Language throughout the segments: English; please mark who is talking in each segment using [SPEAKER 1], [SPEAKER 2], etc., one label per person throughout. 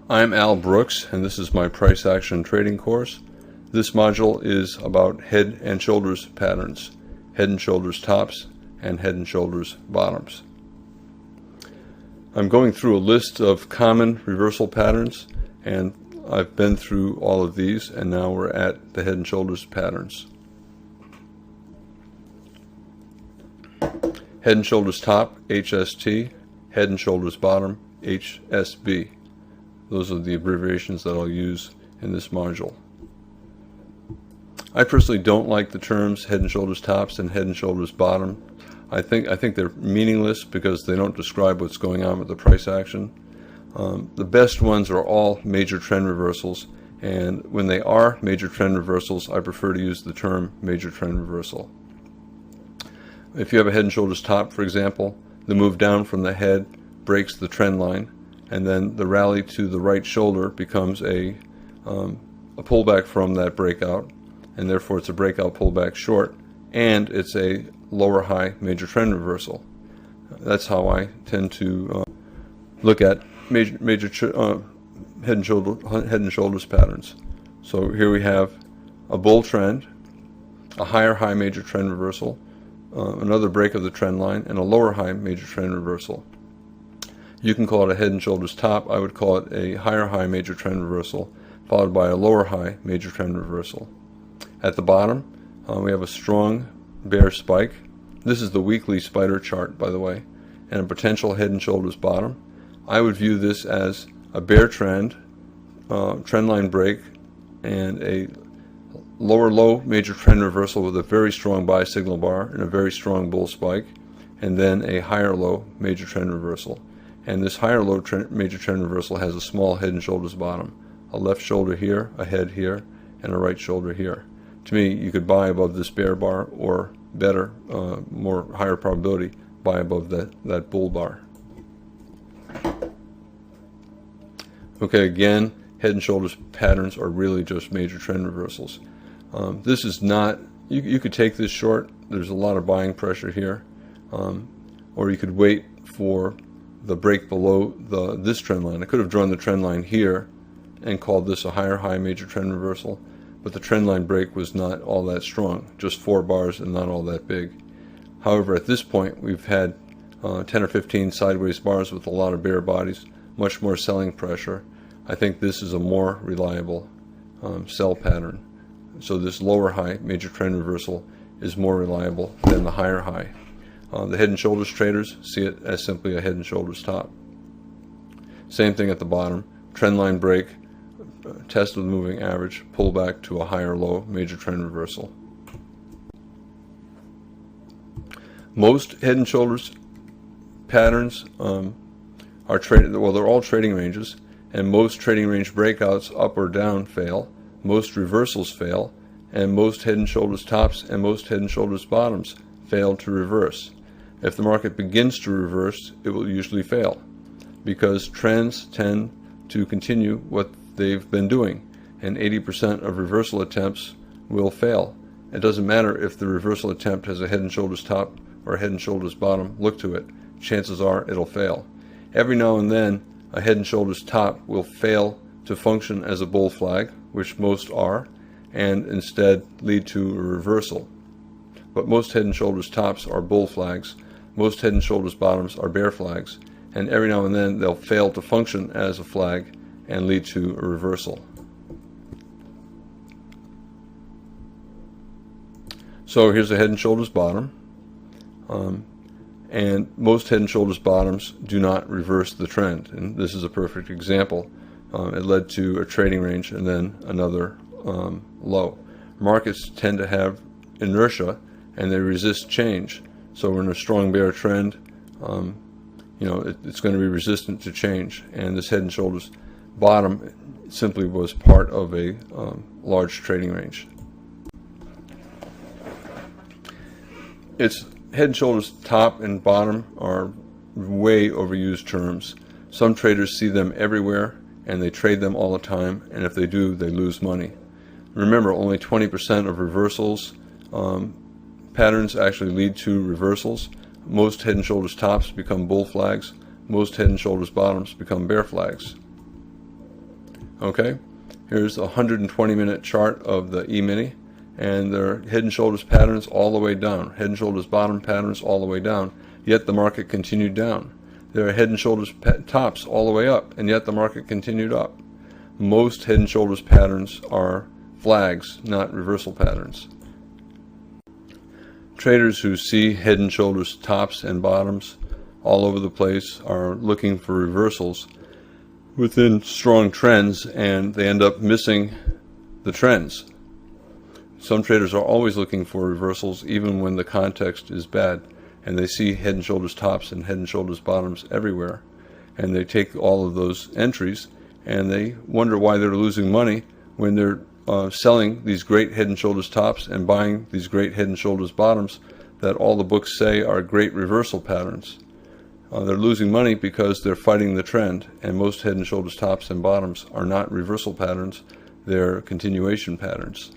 [SPEAKER 1] I'm Al Brooks, and this is my price action trading course. This module is about head and shoulders patterns, head and shoulders tops, and head and shoulders bottoms. I'm going through a list of common reversal patterns, and I've been through all of these, and now we're at the head and shoulders patterns. Head and shoulders top, HST, head and shoulders bottom, HSB. Those are the abbreviations that I'll use in this module. I personally don't like the terms head and shoulders tops and head and shoulders bottom. I think they're meaningless because they don't describe what's going on with the price action. The best ones are all major trend reversals, and when they are major trend reversals, I prefer to use the term major trend reversal. If you have a head and shoulders top, for example, the move down from the head breaks the trend line, and then the rally to the right shoulder becomes a pullback from that breakout, and therefore it's a breakout pullback short, and it's a lower high major trend reversal. That's how I tend to look at major head and shoulders patterns. So here we have a bull trend, a higher high major trend reversal, another break of the trend line, and a lower high major trend reversal. You can call it a head and shoulders top. I would call it a higher high major trend reversal followed by a lower high major trend reversal. At the bottom, we have a strong bear spike. This is the weekly spider chart, by the way, and a potential head and shoulders bottom. I would view this as a bear trend, trend line break, and a lower low major trend reversal with a very strong buy signal bar and a very strong bull spike, and then a higher low major trend reversal. And this higher low major trend reversal has a small head and shoulders bottom, a left shoulder here, a head here, and a right shoulder here. To me, you could buy above this bear bar, or better, more higher probability, buy above that bull bar. Okay, again, head and shoulders patterns are really just major trend reversals. This is not, you could take this short, there's a lot of buying pressure here, or you could wait for the break below this trend line. I could have drawn the trend line here and called this a higher high major trend reversal, but the trend line break was not all that strong, just 4 bars and not all that big. However, at this point we've had 10 or 15 sideways bars with a lot of bear bodies, much more selling pressure. I think this is a more reliable sell pattern. So this lower high major trend reversal is more reliable than the higher high. The head and shoulders traders see it as simply a head and shoulders top. Same thing at the bottom, trend line break, test of the moving average, pull back to a higher low major trend reversal. Most head and shoulders patterns are traded, well, they're all trading ranges, and most trading range breakouts up or down fail, most reversals fail, and most head and shoulders tops and most head and shoulders bottoms fail to reverse. If the market begins to reverse, it will usually fail, because trends tend to continue what they've been doing, and 80% of reversal attempts will fail. It doesn't matter if the reversal attempt has a head and shoulders top or a head and shoulders bottom look to it, chances are it'll fail. Every now and then a head and shoulders top will fail to function as a bull flag, which most are, and instead lead to a reversal. But most head and shoulders tops are bull flags, most head and shoulders bottoms are bear flags, and every now and then they'll fail to function as a flag and lead to a reversal. So here's a head and shoulders bottom, and most head and shoulders bottoms do not reverse the trend, and this is a perfect example. It led to a trading range and then another low. Markets tend to have inertia and they resist change. So we're in a strong bear trend, it's going to be resistant to change, and this head and shoulders bottom simply was part of a large trading range. It's head and shoulders top and bottom are way overused terms. Some traders see them everywhere and they trade them all the time, and if they do, they lose money. Remember, only 20% of reversals patterns actually lead to reversals. Most head and shoulders tops become bull flags. Most head and shoulders bottoms become bear flags. Okay, here's a 120-minute chart of the E-mini, and there are head and shoulders patterns all the way down, head and shoulders bottom patterns all the way down, yet the market continued down. There are head and shoulders tops all the way up, and yet the market continued up. Most head and shoulders patterns are flags, not reversal patterns. Traders who see head and shoulders tops and bottoms all over the place are looking for reversals within strong trends, and they end up missing the trends. Some traders are always looking for reversals even when the context is bad, and they see head and shoulders tops and head and shoulders bottoms everywhere, and they take all of those entries and they wonder why they're losing money when they're selling these great head and shoulders tops and buying these great head and shoulders bottoms that all the books say are great reversal patterns. They're losing money because they're fighting the trend, and most head and shoulders tops and bottoms are not reversal patterns, they're continuation patterns.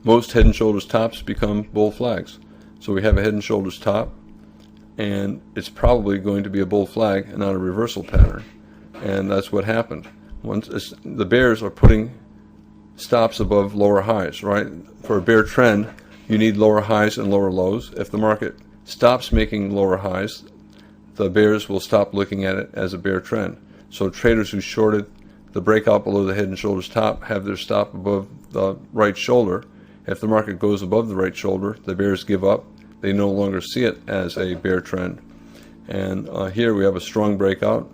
[SPEAKER 1] Most head and shoulders tops become bull flags. So we have a head and shoulders top, and it's probably going to be a bull flag and not a reversal pattern. And that's what happened. Once the bears are putting stops above lower highs, right? For a bear trend, you need lower highs and lower lows. If the market stops making lower highs, the bears will stop looking at it as a bear trend. So traders who shorted the breakout below the head and shoulders top have their stop above the right shoulder. If the market goes above the right shoulder, the bears give up. They no longer see it as a bear trend. And here we have a strong breakout,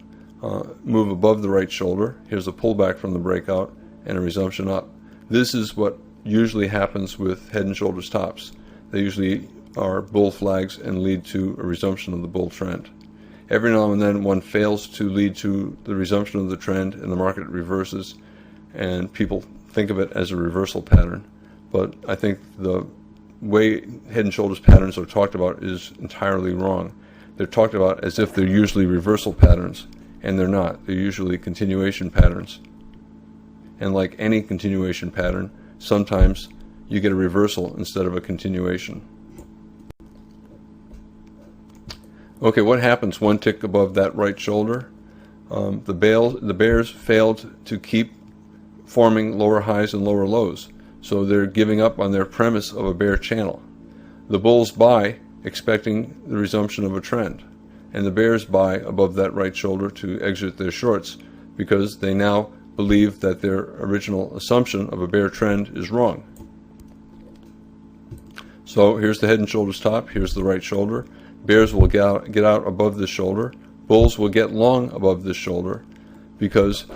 [SPEAKER 1] move above the right shoulder. Here's a pullback from the breakout and a resumption up. This is what usually happens with head and shoulders tops. They usually are bull flags and lead to a resumption of the bull trend. Every now and then one fails to lead to the resumption of the trend and the market reverses, and people think of it as a reversal pattern. But I think the way head and shoulders patterns are talked about is entirely wrong. They're talked about as if they're usually reversal patterns, and they're not. They're usually continuation patterns. And like any continuation pattern, sometimes you get a reversal instead of a continuation. Okay, what happens one tick above that right shoulder? The bears failed to keep forming lower highs and lower lows, so they're giving up on their premise of a bear channel. The bulls buy, expecting the resumption of a trend, and the bears buy above that right shoulder to exit their shorts because they now believe that their original assumption of a bear trend is wrong. So here's the head and shoulders top, here's the right shoulder. Bears will get out above this shoulder. Bulls will get long above this shoulder, because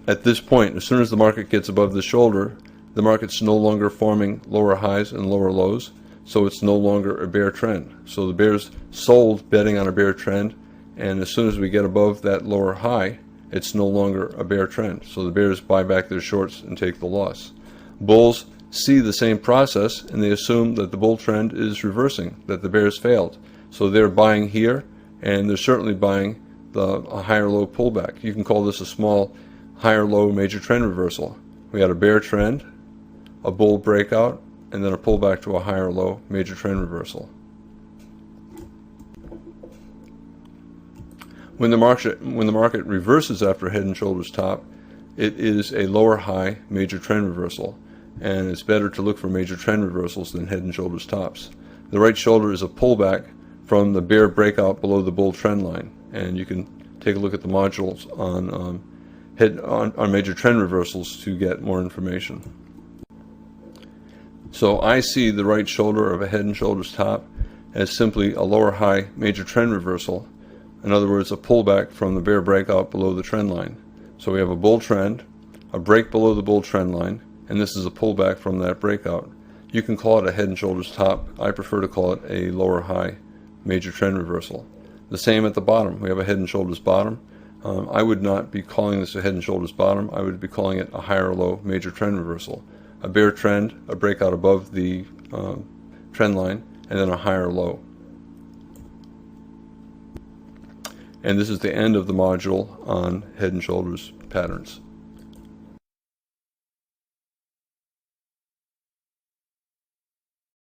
[SPEAKER 1] at this point, as soon as the market gets above the shoulder, the market's no longer forming lower highs and lower lows, so it's no longer a bear trend. So the bears sold betting on a bear trend, and as soon as we get above that lower high, it's no longer a bear trend. So the bears buy back their shorts and take the loss. Bulls see the same process, and they assume that the bull trend is reversing, that the bears failed. So they're buying here, and they're certainly buying a higher low pullback. You can call this a small higher low major trend reversal. We had a bear trend, a bull breakout, and then a pullback to a higher low major trend reversal. When the market reverses after head and shoulders top, it is a lower high major trend reversal, and it's better to look for major trend reversals than head and shoulders tops. The right shoulder is a pullback from the bear breakout below the bull trend line, and you can take a look at the modules on major trend reversals to get more information. So I see the right shoulder of a head and shoulders top as simply a lower high major trend reversal. In other words, a pullback from the bear breakout below the trend line. So we have a bull trend, a break below the bull trend line, and this is a pullback from that breakout. You can call it a head and shoulders top. I prefer to call it a lower high major trend reversal. The same at the bottom. We have a head and shoulders bottom. I would not be calling this a head and shoulders bottom. I would be calling it a higher low major trend reversal. A bear trend, a breakout above the trend line, and then a higher low. And this is the end of the module on head and shoulders patterns.